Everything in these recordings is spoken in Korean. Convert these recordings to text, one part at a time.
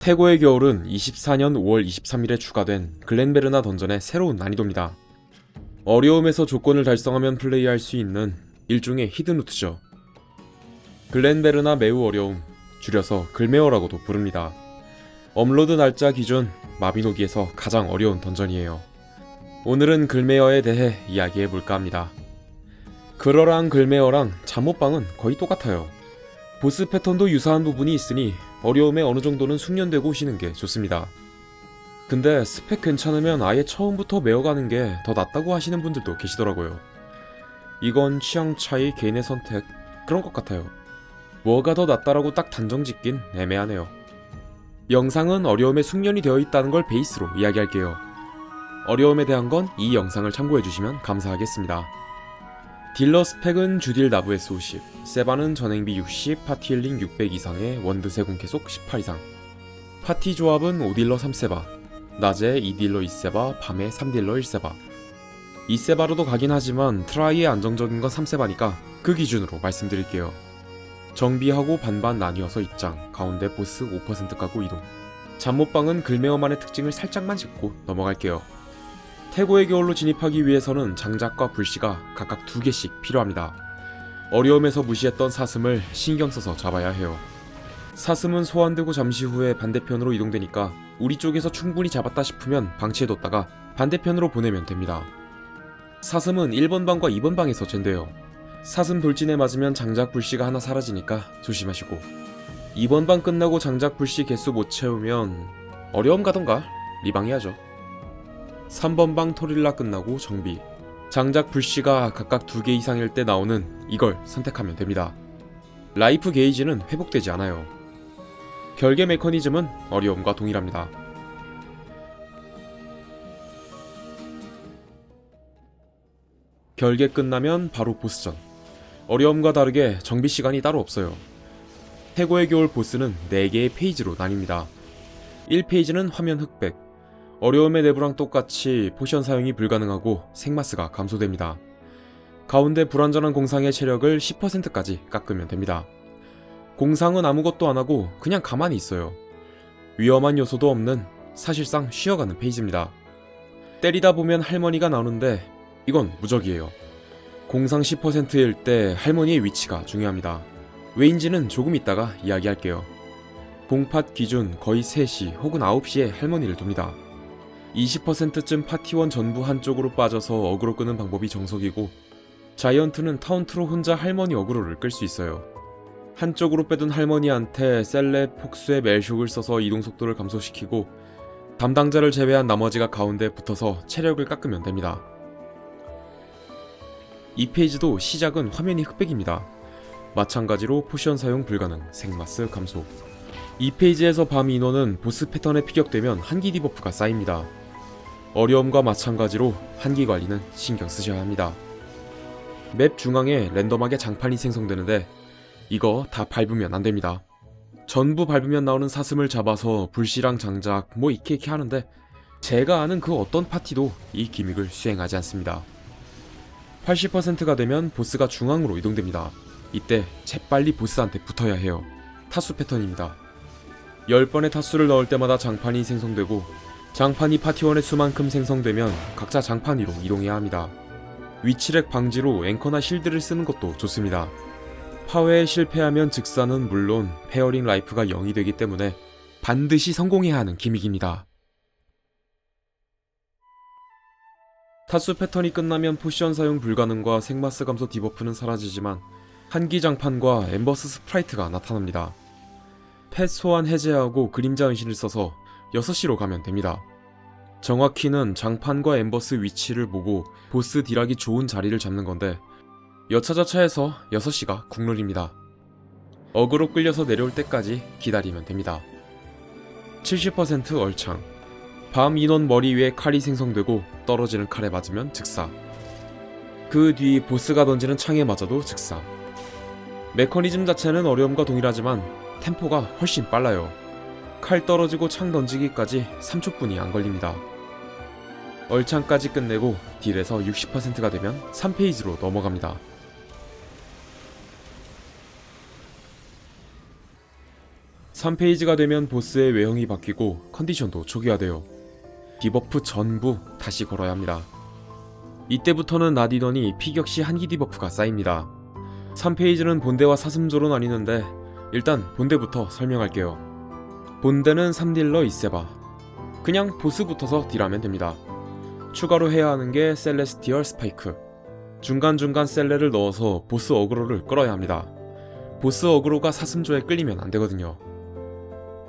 태고의 겨울은 24년 5월 23일에 추가된 글렌베르나 던전의 새로운 난이도입니다. 어려움에서 조건을 달성하면 플레이할 수 있는 일종의 히든루트죠. 글렌베르나 매우 어려움, 줄여서 글메어라고도 부릅니다. 업로드 날짜 기준 마비노기에서 가장 어려운 던전이에요. 오늘은 글메어에 대해 이야기해볼까 합니다. 그러랑 글메어랑 잠옷방은 거의 똑같아요. 보스 패턴도 유사한 부분이 있으니 어려움에 어느 정도는 숙련되고 오시는 게 좋습니다. 근데 스펙 괜찮으면 아예 처음부터 메어가는 게 더 낫다고 하시는 분들도 계시더라고요. 이건 취향 차이, 개인의 선택, 그런 것 같아요. 뭐가 더 낫다라고 딱 단정 짓긴 애매하네요. 영상은 어려움에 숙련이 되어 있다는 걸 베이스로 이야기할게요. 어려움에 대한 건 이 영상을 참고해주시면 감사하겠습니다. 딜러 스펙은 주딜 나브 S50, 세바는 전행비 60, 파티 힐링 600 이상의 원드 세공 계속 18 이상. 파티 조합은 5딜러 3세바, 낮에 2딜러 2세바, 밤에 3딜러 1세바. 2세바로도 가긴 하지만 트라이의 안정적인 건 3세바니까 그 기준으로 말씀드릴게요. 정비하고 반반 나뉘어서 입장, 가운데 보스 5% 까고 이동. 잠못방은 글메어만의 특징을 살짝만 짚고 넘어갈게요. 태고의 겨울로 진입하기 위해서는 장작과 불씨가 각각 2개씩 필요합니다. 어려움에서 무시했던 사슴을 신경 써서 잡아야 해요. 사슴은 소환되고 잠시 후에 반대편으로 이동되니까 우리 쪽에서 충분히 잡았다 싶으면 방치해뒀다가 반대편으로 보내면 됩니다. 사슴은 1번 방과 2번 방에서 잰대요. 사슴 돌진에 맞으면 장작 불씨가 하나 사라지니까 조심하시고, 2번 방 끝나고 장작 불씨 개수 못 채우면 어려움 가던가 리방해야죠. 3번 방 토릴라 끝나고 정비, 장작 불씨가 각각 2개 이상일 때 나오는 이걸 선택하면 됩니다. 라이프 게이지는 회복되지 않아요. 결계 메커니즘은 어려움과 동일합니다. 결계 끝나면 바로 보스전. 어려움과 다르게 정비 시간이 따로 없어요. 태고의 겨울 보스는 4개의 페이지로 나뉩니다. 1페이지는 화면 흑백, 어려움의 내부랑 똑같이 포션 사용이 불가능하고 생마스가 감소됩니다. 가운데 불완전한 공상의 체력을 10%까지 깎으면 됩니다. 공상은 아무것도 안하고 그냥 가만히 있어요. 위험한 요소도 없는 사실상 쉬어가는 페이지입니다. 때리다 보면 할머니가 나오는데 이건 무적이에요. 공상 10%일 때 할머니의 위치가 중요합니다. 왜인지는 조금 있다가 이야기할게요. 봉팟 기준 거의 3시 혹은 9시에 할머니를 둡니다. 20%쯤 파티원 전부 한쪽으로 빠져서 어그로 끄는 방법이 정석이고, 자이언트는 타운트로 혼자 할머니 어그로를 끌 수 있어요. 한쪽으로 빼둔 할머니한테 셀레 폭수의 멜쇼을 써서 이동속도를 감소시키고, 담당자를 제외한 나머지가 가운데 붙어서 체력을 깎으면 됩니다. 이 페이지도 시작은 화면이 흑백입니다. 마찬가지로 포션 사용 불가능, 생마스 감소. 이 페이지에서 밤 인원은 보스 패턴에 피격되면 한기 디버프가 쌓입니다. 어려움과 마찬가지로 한기 관리는 신경 쓰셔야 합니다. 맵 중앙에 랜덤하게 장판이 생성되는데 이거 다 밟으면 안됩니다. 전부 밟으면 나오는 사슴을 잡아서 불씨랑 장작 뭐 이렇게 하는데, 제가 아는 그 어떤 파티도 이 기믹을 수행하지 않습니다. 80%가 되면 보스가 중앙으로 이동됩니다. 이때 재빨리 보스한테 붙어야 해요. 타수 패턴입니다. 10번의 타수를 넣을 때마다 장판이 생성되고, 장판이 파티원의 수만큼 생성되면 각자 장판 위로 이동해야 합니다. 위치렉 방지로 앵커나 실드를 쓰는 것도 좋습니다. 파회에 실패하면 즉사는 물론 페어링 라이프가 0이 되기 때문에 반드시 성공해야 하는 기믹입니다. 타수 패턴이 끝나면 포션 사용 불가능과 생마스 감소 디버프는 사라지지만 한기 장판과 엠버스 스프라이트가 나타납니다. 펫 소환 해제하고 그림자 은신을 써서 6시로 가면 됩니다. 정확히는 장판과 엠버스 위치를 보고 보스 딜하기 좋은 자리를 잡는 건데, 여차저차해서 6시가 국룰입니다. 어그로 끌려서 내려올 때까지 기다리면 됩니다. 70% 얼창, 밤 인원 머리 위에 칼이 생성되고 떨어지는 칼에 맞으면 즉사. 그 뒤 보스가 던지는 창에 맞아도 즉사. 메커니즘 자체는 어려움과 동일하지만 템포가 훨씬 빨라요. 칼 떨어지고 창 던지기까지 3초뿐이 안 걸립니다. 얼창까지 끝내고 딜에서 60%가 되면 3페이지로 넘어갑니다. 3페이지가 되면 보스의 외형이 바뀌고 컨디션도 초기화돼요. 디버프 전부 다시 걸어야 합니다. 이때부터는 나디던이 피격시 한기 디버프가 쌓입니다. 3페이지는 본대와 사슴조로 나뉘는데 일단 본대부터 설명할게요. 본대는 3딜러 2세바. 그냥 보스 붙어서 딜하면 됩니다. 추가로 해야 하는 게 셀레스티얼 스파이크. 중간중간 셀레를 넣어서 보스 어그로를 끌어야 합니다. 보스 어그로가 사슴조에 끌리면 안되거든요.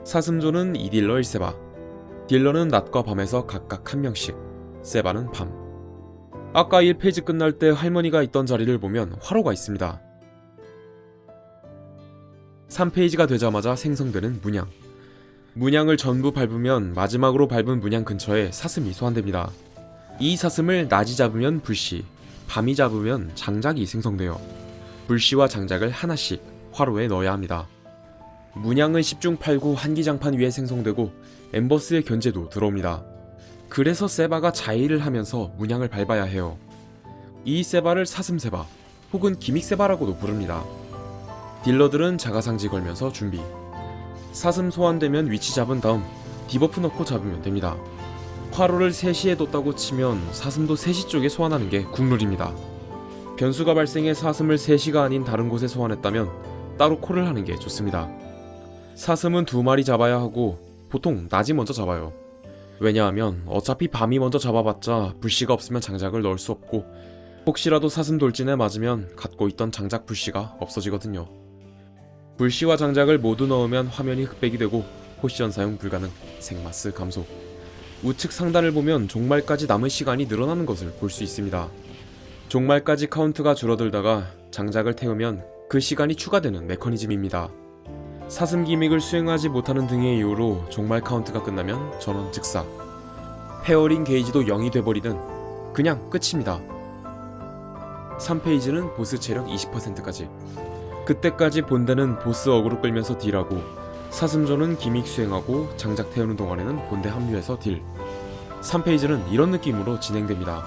사슴조는 2딜러 1세바. 딜러는 낮과 밤에서 각각 한 명씩, 세바는 밤. 아까 1페이지 끝날 때 할머니가 있던 자리를 보면 화로가 있습니다. 3페이지가 되자마자 생성되는 문양. 문양을 전부 밟으면 마지막으로 밟은 문양 근처에 사슴이 소환됩니다. 이 사슴을 낮이 잡으면 불씨, 밤이 잡으면 장작이 생성돼요. 불씨와 장작을 하나씩 화로에 넣어야 합니다. 문양은 10중 8구 한기장판 위에 생성되고 엠버스의 견제도 들어옵니다. 그래서 세바가 자의를 하면서 문양을 밟아야 해요. 이 세바를 사슴세바 혹은 기믹세바라고도 부릅니다. 딜러들은 자가상지 걸면서 준비. 사슴 소환되면 위치 잡은 다음 디버프 넣고 잡으면 됩니다. 화로를 3시에 뒀다고 치면 사슴도 3시 쪽에 소환하는 게 국룰입니다. 변수가 발생해 사슴을 3시가 아닌 다른 곳에 소환했다면 따로 콜을 하는 게 좋습니다. 사슴은 2마리 잡아야 하고 보통 낮이 먼저 잡아요. 왜냐하면 어차피 밤이 먼저 잡아봤자 불씨가 없으면 장작을 넣을 수 없고 혹시라도 사슴 돌진에 맞으면 갖고 있던 장작 불씨가 없어지거든요. 불씨와 장작을 모두 넣으면 화면이 흑백이 되고 포션 사용 불가능, 생마스 감소. 우측 상단을 보면 종말까지 남은 시간이 늘어나는 것을 볼 수 있습니다. 종말까지 카운트가 줄어들다가 장작을 태우면 그 시간이 추가되는 메커니즘입니다. 사슴 기믹을 수행하지 못하는 등의 이유로 종말 카운트가 끝나면 전원 즉사. 페어링 게이지도 0이 돼버리든 그냥 끝입니다. 3페이지는 보스 체력 20%까지. 그때까지 본대는 보스 어그로 끌면서 딜하고 사슴조는 기믹 수행하고 장작 태우는 동안에는 본대 합류해서 딜. 3페이지는 이런 느낌으로 진행됩니다.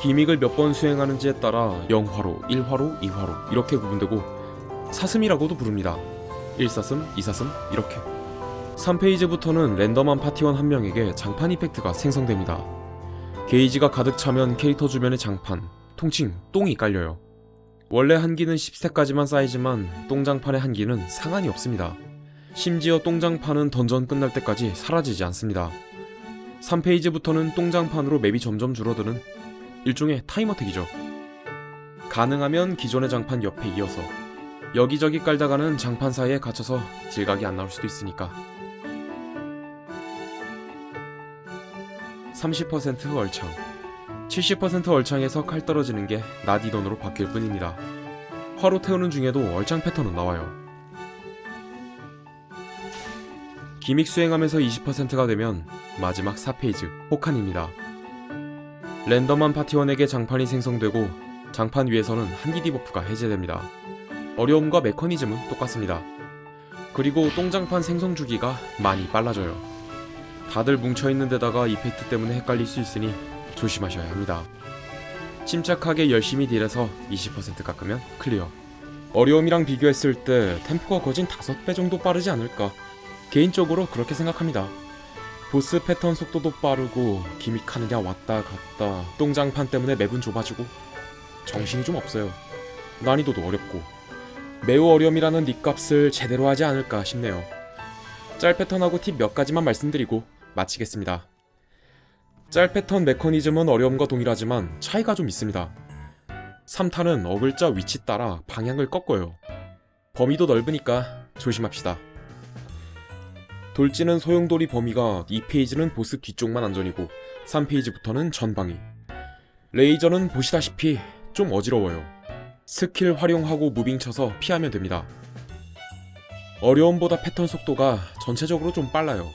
기믹을 몇 번 수행하는지에 따라 0화로, 1화로, 2화로 이렇게 구분되고 사슴이라고도 부릅니다. 1사슴, 2사슴 이렇게. 3페이지부터는 랜덤한 파티원 한 명에게 장판 이펙트가 생성됩니다. 게이지가 가득 차면 캐릭터 주변에 장판, 통칭 똥이 깔려요. 원래 한기는 10세까지만 쌓이지만 똥장판의 한기는 상한이 없습니다. 심지어 똥장판은 던전 끝날 때까지 사라지지 않습니다. 3페이지부터는 똥장판으로 맵이 점점 줄어드는 일종의 타임어택이죠. 가능하면 기존의 장판 옆에 이어서 여기저기 깔다가는 장판 사이에 갇혀서 딜각이 안 나올 수도 있으니까. 30% 얼창, 70% 얼창에서 칼 떨어지는 게 나디던으로 바뀔 뿐입니다. 화로 태우는 중에도 얼창 패턴은 나와요. 기믹 수행하면서 20%가 되면 마지막 4페이지 혹한입니다. 랜덤한 파티원에게 장판이 생성되고 장판 위에서는 한기 디버프가 해제됩니다. 어려움과 메커니즘은 똑같습니다. 그리고 똥장판 생성 주기가 많이 빨라져요. 다들 뭉쳐있는 데다가 이펙트 때문에 헷갈릴 수 있으니 조심하셔야 합니다. 침착하게 열심히 딜해서 20% 깎으면 클리어. 어려움이랑 비교했을 때 템포가 거진 5배 정도 빠르지 않을까, 개인적으로 그렇게 생각합니다. 보스 패턴 속도도 빠르고 기믹하느냐 왔다 갔다, 똥장판 때문에 맵은 좁아지고 정신이 좀 없어요. 난이도도 어렵고 매우 어려움이라는 닉값을 제대로 하지 않을까 싶네요. 짤 패턴하고 팁 몇 가지만 말씀드리고 마치겠습니다. 짤 패턴 메커니즘은 어려움과 동일하지만 차이가 좀 있습니다. 3탄은 어글자 위치 따라 방향을 꺾어요. 범위도 넓으니까 조심합시다. 돌진은 소용돌이 범위가 2페이지는 보스 뒤쪽만 안전이고 3페이지부터는 전방위. 레이저는 보시다시피 좀 어지러워요. 스킬 활용하고 무빙 쳐서 피하면 됩니다. 어려움보다 패턴 속도가 전체적으로 좀 빨라요.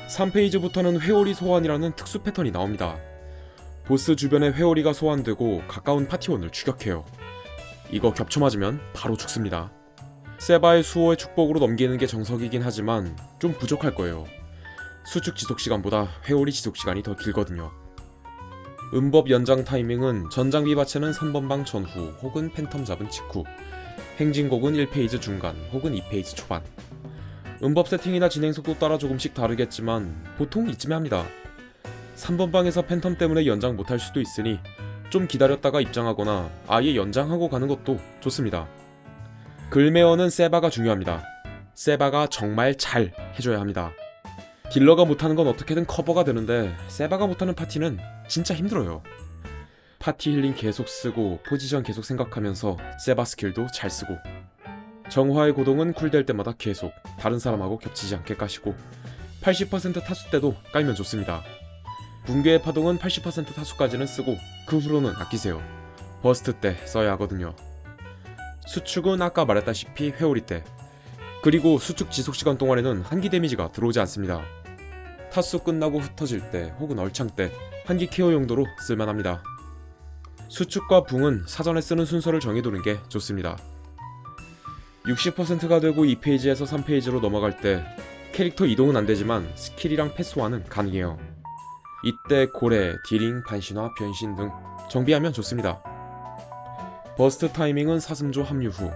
3페이지부터는 회오리 소환이라는 특수 패턴이 나옵니다. 보스 주변에 회오리가 소환되고 가까운 파티원을 추격해요. 이거 겹쳐 맞으면 바로 죽습니다. 세바의 수호의 축복으로 넘기는 게 정석이긴 하지만 좀 부족할 거예요. 수축 지속시간보다 회오리 지속시간이 더 길거든요. 음법 연장 타이밍은 전장비 바체는 3번방 전후 혹은 팬텀 잡은 직후, 행진곡은 1페이지 중간 혹은 2페이지 초반. 음법 세팅이나 진행 속도 따라 조금씩 다르겠지만 보통 이쯤에 합니다. 3번 방에서 팬텀 때문에 연장 못할 수도 있으니 좀 기다렸다가 입장하거나 아예 연장하고 가는 것도 좋습니다. 글메어는 세바가 중요합니다. 세바가 정말 잘 해줘야 합니다. 딜러가 못하는 건 어떻게든 커버가 되는데 세바가 못하는 파티는 진짜 힘들어요. 파티 힐링 계속 쓰고 포지션 계속 생각하면서 세바 스킬도 잘 쓰고, 정화의 고동은 쿨될 때마다 계속 다른 사람하고 겹치지 않게 까시고 80% 타수 때도 깔면 좋습니다. 붕괴의 파동은 80% 타수까지는 쓰고 그 후로는 아끼세요. 버스트 때 써야 하거든요. 수축은 아까 말했다시피 회오리 때, 그리고 수축 지속시간 동안에는 한기 데미지가 들어오지 않습니다. 타수 끝나고 흩어질 때 혹은 얼창 때 한기 케어 용도로 쓸만합니다. 수축과 붕은 사전에 쓰는 순서를 정해두는 게 좋습니다. 60%가 되고 2페이지에서 3페이지로 넘어갈 때 캐릭터 이동은 안되지만 스킬이랑 패스화는 가능해요. 이때 고래, 딜링, 반신화, 변신 등 정비하면 좋습니다. 버스트 타이밍은 사슴조 합류 후,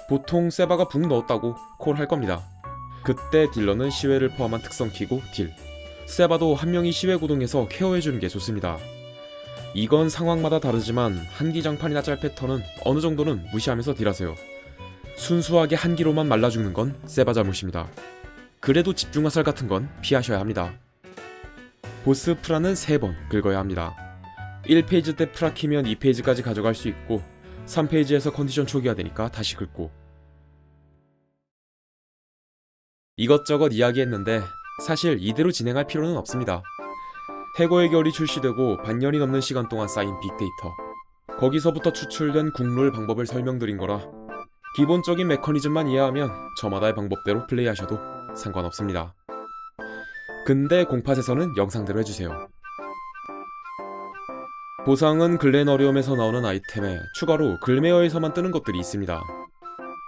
보통 세바가 붕 넣었다고 콜 할 겁니다. 그때 딜러는 시외를 포함한 특성 키고 딜, 세바도 한 명이 시외 구동해서 케어해주는 게 좋습니다. 이건 상황마다 다르지만 한기장판이나 짤 패턴은 어느 정도는 무시하면서 딜하세요. 순수하게 한기로만 말라 죽는 건 세바 잘못입니다. 그래도 집중화살 같은 건 피하셔야 합니다. 보스 프라는 3번 긁어야 합니다. 1페이지 때 프라 키면 2페이지까지 가져갈 수 있고 3페이지에서 컨디션 초기화 되니까 다시 긁고. 이것저것 이야기했는데 사실 이대로 진행할 필요는 없습니다. 해고의 결이 출시되고 반년이 넘는 시간 동안 쌓인 빅데이터, 거기서부터 추출된 국룰 방법을 설명드린 거라 기본적인 메커니즘만 이해하면 저마다의 방법대로 플레이하셔도 상관없습니다. 근데 공팟에서는 영상대로 해주세요. 보상은 글렌 어려움에서 나오는 아이템에 추가로 글메어에서만 뜨는 것들이 있습니다.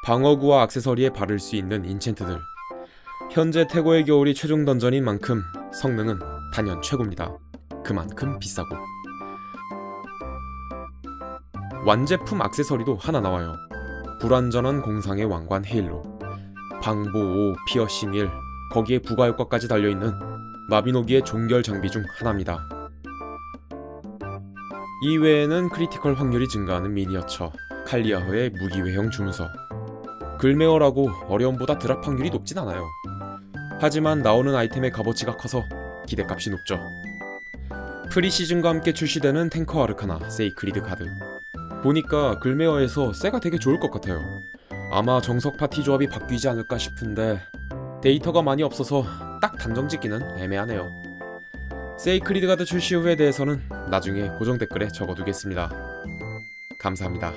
방어구와 액세서리에 바를 수 있는 인챈트들. 현재 태고의 겨울이 최종 던전인 만큼 성능은 단연 최고입니다. 그만큼 비싸고. 완제품 액세서리도 하나 나와요. 불완전한 공상의 왕관 헤일로, 방보 5, 피어싱 1, 거기에 부가효과까지 달려있는 마비노기의 종결 장비 중 하나입니다. 이외에는 크리티컬 확률이 증가하는 미니어처, 칼리아흐의 무기외형 주문서. 글메어라고 어려움보다 드랍 확률이 높진 않아요. 하지만 나오는 아이템의 값어치가 커서 기대값이 높죠. 프리시즌과 함께 출시되는 탱커 아르카나, 세이크리드 가드. 보니까 글메어에서 세가 되게 좋을 것 같아요. 아마 정석 파티 조합이 바뀌지 않을까 싶은데 데이터가 많이 없어서 딱 단정 짓기는 애매하네요. 세이크리드 가드 출시 후에 대해서는 나중에 고정 댓글에 적어두겠습니다. 감사합니다.